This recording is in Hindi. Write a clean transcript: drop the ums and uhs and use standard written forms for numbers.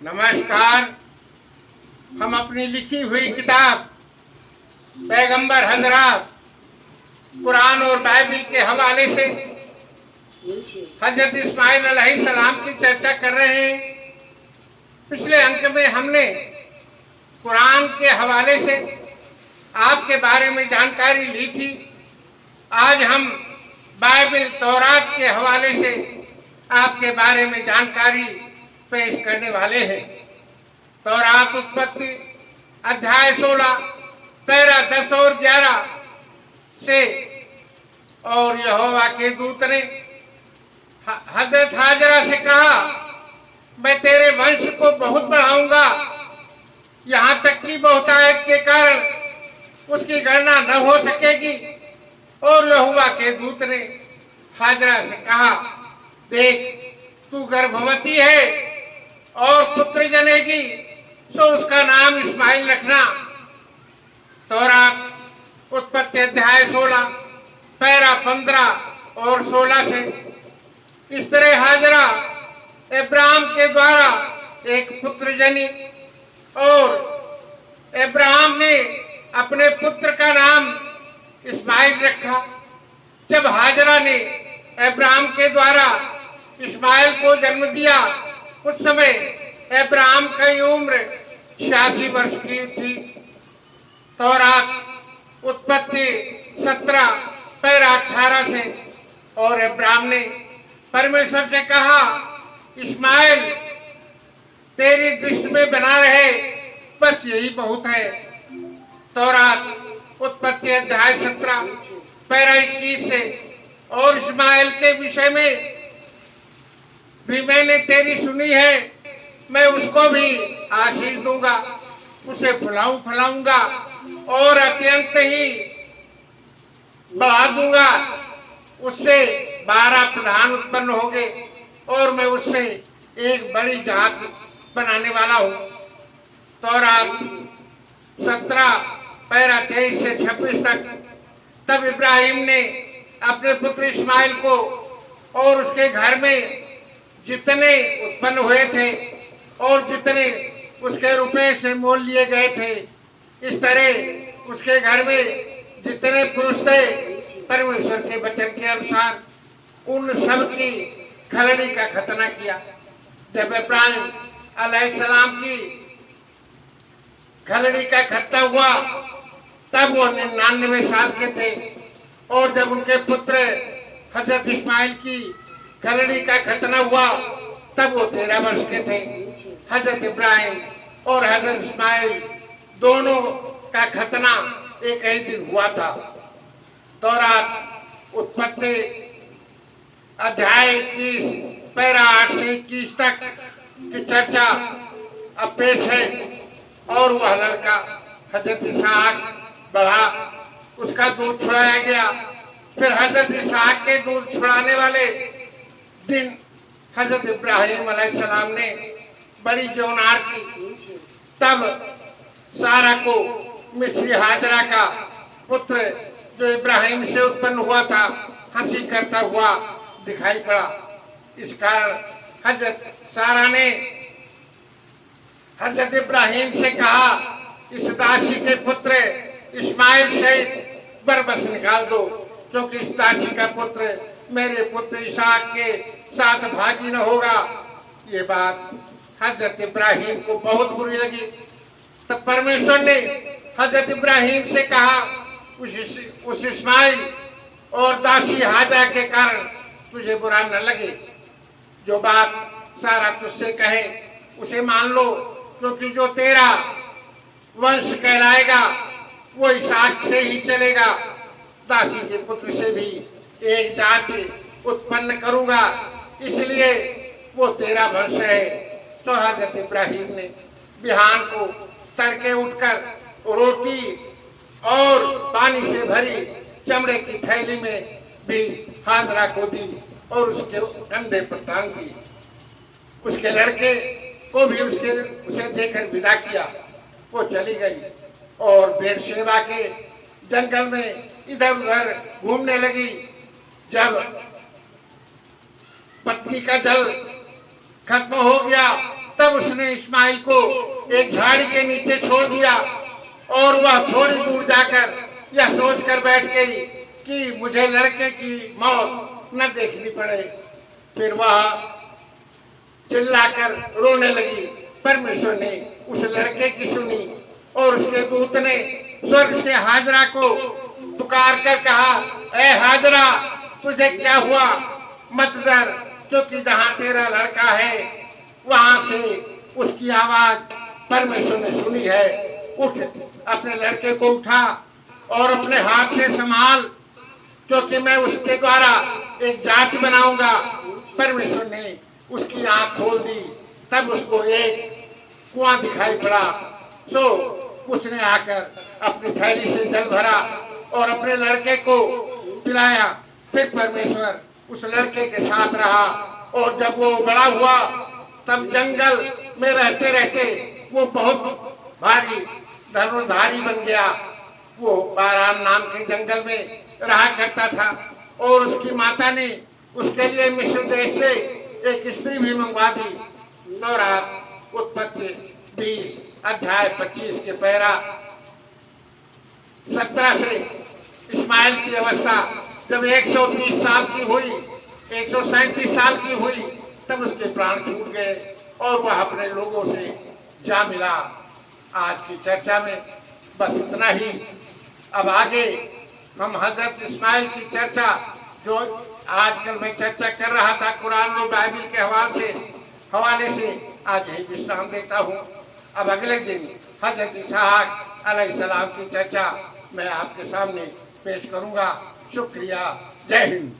नमस्कार। हम अपनी लिखी हुई किताब पैगंबर हजरात कुरान और बाइबिल के हवाले से हजरत इस्माइल अलैहिस्सलाम की चर्चा कर रहे हैं। पिछले अंक में हमने कुरान के हवाले से आपके बारे में जानकारी ली थी। आज हम बाइबिल तौरात के हवाले से आपके बारे में जानकारी पेश करने वाले हैं। तौरात उत्पत्ति अध्याय 16 पैरा 10 और 11 से, और यहोवा के दूत ने हजरत हाजरा से कहा, मैं तेरे वंश को बहुत बढ़ाऊंगा, यहाँ तक कि बहुतायत के कारण उसकी गणना न हो सकेगी। और यहोवा के दूत ने हाजरा से कहा, देख तू गर्भवती है और पुत्र जनेगी, सो उसका नाम इस्माइल रखना। तौरात उत्पत्ति अध्याय 16 पैरा 15 और 16 से। इस तरह हाजरा इब्राहिम के द्वारा एक पुत्र जनी और इब्राहिम ने अपने पुत्र का नाम इस्माइल रखा। जब हाजरा ने इब्राहिम के द्वारा इस्माइल को जन्म दिया, उस समय इब्राहिम की उम्र 86 वर्ष की थी। तौरात उत्पत्ति 17 पैरा 18 से। और इब्राहिम ने परमेश्वर से कहा, इस्माइल तेरी दृष्टि में बना रहे, बस यही बहुत है। तौरात उत्पत्ति अध्याय 17 पैरा 21 से। और इस्माइल के विषय में भी मैंने तेरी सुनी है, मैं उसको भी आशीष दूंगा, उसे फुलाऊंगा और अत्यंत ही बढ़ा दूंगा। उससे 12 प्रधान उत्पन्न होंगे और मैं उससे एक बड़ी जात बनाने वाला हूँ। तौरात 17 पैरा 23 से 26 तक। तब इब्राहिम ने अपने पुत्र इस्माइल को और उसके घर में जितने उत्पन्न हुए थे और जितने उसके रुपए से मोल लिए गए थे, इस तरह उसके घर में जितने पुरुष थे, परमेश्वर के वचन के अनुसार उन सब की खलड़ी का खतना किया। जब इब्राहिम अलैहिस्सलाम की खलड़ी का खतना हुआ, तब वो 99 साल के थे। और जब उनके पुत्र हजरत इस्माइल की खलड़ी का खतना हुआ, तब वो 13 वर्ष के थे। हजरत इब्राहिम और हजरत इस्माइल दोनों का खतना एक ही दिन हुआ था। तौरात उत्पत्ति अध्याय 21 पैरा 8 से 21 तक की चर्चा अब पेश है। और वह लड़का हजरत इसहाक बढ़ा, उसका दूध छुड़ाया गया। फिर हजरत इसहाक के दूध छुड़ाने वाले दिन हजरत इब्राहिम अलैहिस्सलाम ने बड़ी जौनार की। तब सारा को मिस्री हाजरा का पुत्र जो इब्राहिम से उत्पन्न हुआ था, हंसी करता हुआ दिखाई पड़ा। इस कारण हजरत सारा ने हजरत इब्राहिम से कहा, इस दासी के पुत्र इस्माइल सहित बरबस निकाल दो, क्योंकि इस दासी का पुत्र मेरे पुत्र इसहाक के साथ भागी न होगा। ये बात हजरत इब्राहिम को बहुत बुरी लगी। तब परमेश्वर ने हजरत इब्राहिम से कहा, उस इस्माइल और दासी हाजरा के कारण तुझे बुरा न लगे। जो बात सारा तुझसे कहे उसे मान लो, क्योंकि जो तेरा वंश कहलाएगा वो इसहाक से ही चलेगा। दासी के पुत्र से भी एक जाति उत्पन्न करूंगा, इसलिए वो तेरा वंश है। तो हजरत इब्राहिम ने बिहान को तड़के उठकर रोटी और पानी से भरी चमड़े की थैली में भी हाजरा को दी और उसके कंधे पर टांग दी। उसके लड़के को भी उसे देकर विदा किया। वो चली गई और बेरशेबा के जंगल में इधर उधर घूमने लगी। जब पत्नी का जल खत्म हो गया तब उसने इस्माइल को एक झाड़ी के नीचे छोड़ दिया और वह थोड़ी दूर जाकर यह सोचकर बैठ गई कि मुझे लड़के की मौत न देखनी पड़े। फिर वह चिल्लाकर रोने लगी। परमेश्वर ने उस लड़के की सुनी और उसके दूत ने स्वर्ग से हाजरा को पुकार कर कहा, ए हाजरा, तुझे क्या हुआ? मत डर, क्योंकि जहां तेरा लड़का है वहां से उसकी आवाज परमेश्वर ने सुनी है। उठ, अपने लड़के को उठा और अपने हाथ से संभाल, क्योंकि मैं उसके द्वारा एक जाति बनाऊंगा। परमेश्वर ने उसकी आंख खोल दी, तब उसको एक कुआं दिखाई पड़ा। सो उसने आकर अपनी थैली से जल भरा और अपने लड़के को पिलाया। फिर परमेश्वर उस लड़के के साथ रहा और जब वो बड़ा हुआ तब जंगल में रहते रहते वो बहुत भारी धनुर्धारी बन गया। वो बारान नाम के जंगल में रहा करता था और उसकी माता ने उसके लिए मिस्र देश से एक स्त्री भी मंगवा दी। तौरात उत्पत्ति 20 अध्याय 25 के पैरा 17 से इस्माइल की अवस्था जब 130 साल की हुई, 137 साल की हुई, तब उसके प्राण छूट गए और वह अपने लोगों से जा मिला। आज की चर्चा में बस इतना ही। अब आगे हम हजरत इस्माइल की चर्चा, जो आजकल मैं चर्चा कर रहा था कुरान और बाइबिल के हवाले से आज यही विश्राम देता हूँ। अब अगले दिन हजरत इसहाक अलैहिस्सलाम की चर्चा मैं आपके सामने पेश करूँगा। शुक्रिया। जय हिंद।